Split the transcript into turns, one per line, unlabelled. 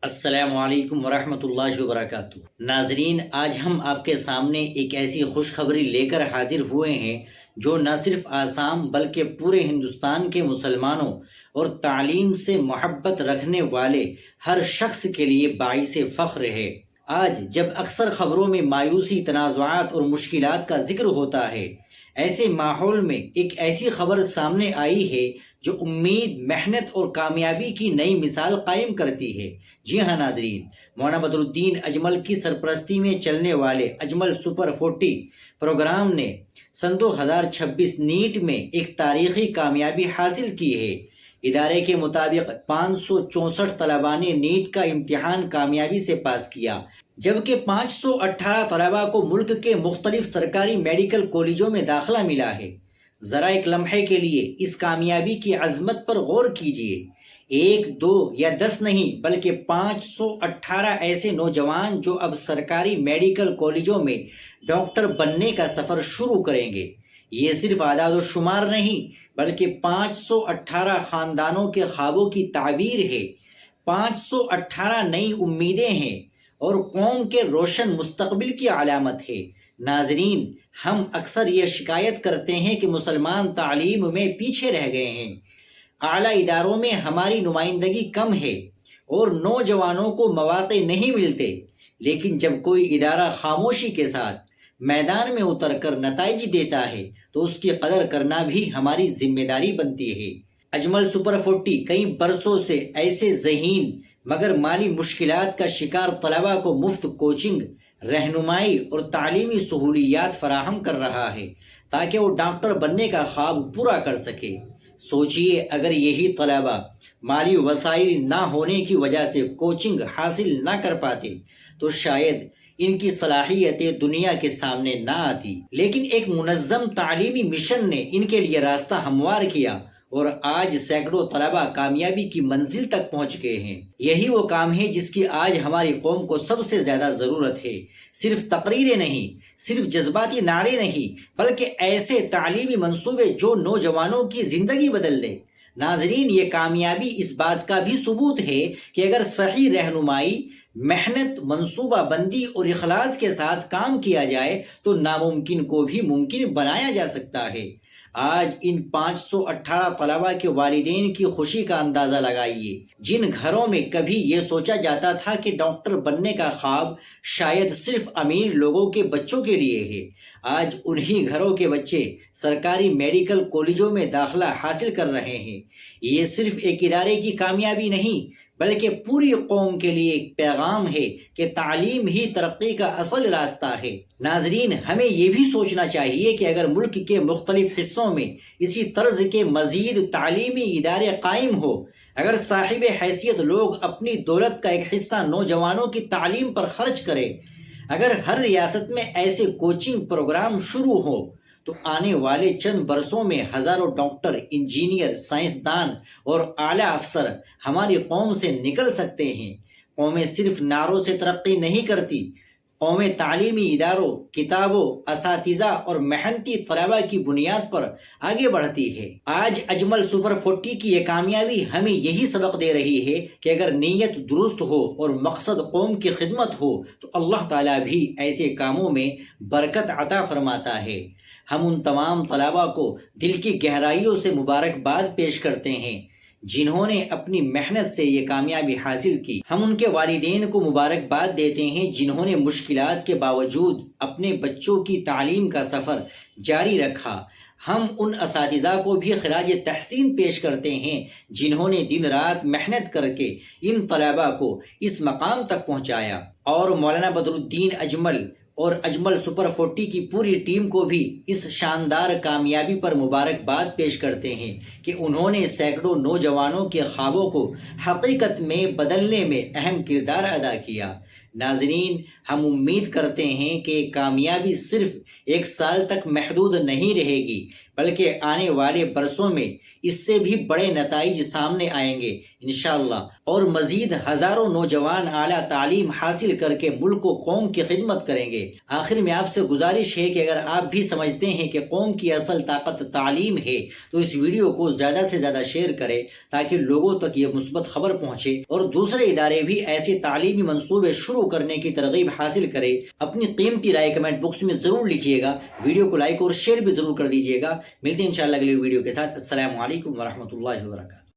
السلام علیکم ورحمۃ اللہ وبرکاتہ۔ ناظرین، آج ہم آپ کے سامنے ایک ایسی خوشخبری لے کر حاضر ہوئے ہیں جو نہ صرف آسام بلکہ پورے ہندوستان کے مسلمانوں اور تعلیم سے محبت رکھنے والے ہر شخص کے لیے باعث فخر ہے۔ آج جب اکثر خبروں میں مایوسی، تنازعات اور مشکلات کا ذکر ہوتا ہے، ایسے ماحول میں ایک ایسی خبر سامنے آئی ہے جو امید، محنت اور کامیابی کی نئی مثال قائم کرتی ہے۔ جی ہاں ناظرین، مولانا بدر الدین اجمل کی سرپرستی میں چلنے والے اجمل سپر 40 پروگرام نے سن 2026 نیٹ میں ایک تاریخی کامیابی حاصل کی ہے۔ ادارے کے مطابق 564 طلباء نے نیٹ کا امتحان کامیابی سے پاس کیا، جبکہ 518 طلباء کو ملک کے مختلف سرکاری میڈیکل کالجوں میں داخلہ ملا ہے۔ ذرا ایک لمحے کے لیے اس کامیابی کی عظمت پر غور کیجیے۔ 1، 2 یا 10 نہیں بلکہ 518 ایسے نوجوان جو اب سرکاری میڈیکل کالجوں میں ڈاکٹر بننے کا سفر شروع کریں گے۔ یہ صرف اعداد و شمار نہیں بلکہ 518 خاندانوں کے خوابوں کی تعبیر ہے۔ 518 نئی امیدیں ہیں اور قوم کے روشن مستقبل کی علامت ہے۔ ناظرین، ہم اکثر یہ شکایت کرتے ہیں کہ مسلمان تعلیم میں پیچھے رہ گئے ہیں، اعلیٰ اداروں میں ہماری نمائندگی کم ہے اور نوجوانوں کو مواقع نہیں ملتے، لیکن جب کوئی ادارہ خاموشی کے ساتھ میدان میں اتر کر نتائج دیتا ہے تو اس کی قدر کرنا بھی ہماری ذمہ داری بنتی ہے۔ اجمل سپر 40 کئی برسوں سے ایسے ذہین مگر مالی مشکلات کا شکار طلباء کو مفت کوچنگ، رہنمائی اور تعلیمی سہولیات فراہم کر رہا ہے تاکہ وہ ڈاکٹر بننے کا خواب پورا کر سکے۔ سوچئے، اگر یہی طلباء مالی وسائل نہ ہونے کی وجہ سے کوچنگ حاصل نہ کر پاتے تو شاید ان کی صلاحیتیں دنیا کے سامنے نہ آتی، لیکن ایک منظم تعلیمی مشن نے ان کے لیے راستہ ہموار کیا اور آج سینکڑوں طلباء کامیابی کی منزل تک پہنچ گئے ہیں۔ یہی وہ کام ہے جس کی آج ہماری قوم کو سب سے زیادہ ضرورت ہے۔ صرف تقریریں نہیں، صرف جذباتی نعرے نہیں، بلکہ ایسے تعلیمی منصوبے جو نوجوانوں کی زندگی بدل دیں۔ ناظرین، یہ کامیابی اس بات کا بھی ثبوت ہے کہ اگر صحیح رہنمائی، محنت، منصوبہ بندی اور اخلاص کے ساتھ کام کیا جائے تو ناممکن کو بھی ممکن بنایا جا سکتا ہے۔ آج ان 518 طلباء کے والدین کی خوشی کا اندازہ لگائیے، جن گھروں میں کبھی یہ سوچا جاتا تھا کہ ڈاکٹر بننے کا خواب شاید صرف امیر لوگوں کے بچوں کے لیے ہے، آج انہی گھروں کے بچے سرکاری میڈیکل کالجوں میں داخلہ حاصل کر رہے ہیں۔ یہ صرف ایک ادارے کی کامیابی نہیں بلکہ پوری قوم کے لیے ایک پیغام ہے کہ تعلیم ہی ترقی کا اصل راستہ ہے۔ ناظرین، ہمیں یہ بھی سوچنا چاہیے کہ اگر ملک کے مختلف حصوں میں اسی طرز کے مزید تعلیمی ادارے قائم ہو، اگر صاحب حیثیت لوگ اپنی دولت کا ایک حصہ نوجوانوں کی تعلیم پر خرچ کریں، اگر ہر ریاست میں ایسے کوچنگ پروگرام شروع ہو تو آنے والے چند برسوں میں ہزاروں ڈاکٹر، انجینئر، سائنسدان اور اعلیٰ افسر ہماری قوم سے نکل سکتے ہیں۔ قومیں صرف نعروں سے ترقی نہیں کرتی، قومیں تعلیمی اداروں، کتابوں، اساتذہ اور محنتی طلباء کی بنیاد پر آگے بڑھتی ہے۔ آج اجمل سپر 40 کی یہ کامیابی ہمیں یہی سبق دے رہی ہے کہ اگر نیت درست ہو اور مقصد قوم کی خدمت ہو تو اللہ تعالیٰ بھی ایسے کاموں میں برکت عطا فرماتا ہے۔ ہم ان تمام طلباء کو دل کی گہرائیوں سے مبارکباد پیش کرتے ہیں جنہوں نے اپنی محنت سے یہ کامیابی حاصل کی۔ ہم ان کے والدین کو مبارکباد دیتے ہیں جنہوں نے مشکلات کے باوجود اپنے بچوں کی تعلیم کا سفر جاری رکھا۔ ہم ان اساتذہ کو بھی خراج تحسین پیش کرتے ہیں جنہوں نے دن رات محنت کر کے ان طلباء کو اس مقام تک پہنچایا، اور مولانا بدر الدین اجمل اور اجمل سپر 40 کی پوری ٹیم کو بھی اس شاندار کامیابی پر مبارکباد پیش کرتے ہیں کہ انہوں نے سینکڑوں نوجوانوں کے خوابوں کو حقیقت میں بدلنے میں اہم کردار ادا کیا۔ ناظرین، ہم امید کرتے ہیں کہ کامیابی صرف ایک سال تک محدود نہیں رہے گی بلکہ آنے والے برسوں میں اس سے بھی بڑے نتائج سامنے آئیں گے انشاءاللہ، اور مزید ہزاروں نوجوان اعلیٰ تعلیم حاصل کر کے ملک و قوم کی خدمت کریں گے۔ آخر میں آپ سے گزارش ہے کہ اگر آپ بھی سمجھتے ہیں کہ قوم کی اصل طاقت تعلیم ہے تو اس ویڈیو کو زیادہ سے زیادہ شیئر کریں تاکہ لوگوں تک یہ مثبت خبر پہنچے اور دوسرے ادارے بھی ایسے تعلیمی منصوبے شروع کرنے کی ترغیب حاصل کرے۔ اپنی قیمتی رائے کمنٹ باکس میں ضرور لکھیے گا، ویڈیو کو لائک اور شیئر بھی ضرور کر دیجیے گا۔ ملتے ہیں انشاءاللہ اگلے ویڈیو کے ساتھ۔ السلام علیکم ورحمۃ اللہ وبرکاتہ۔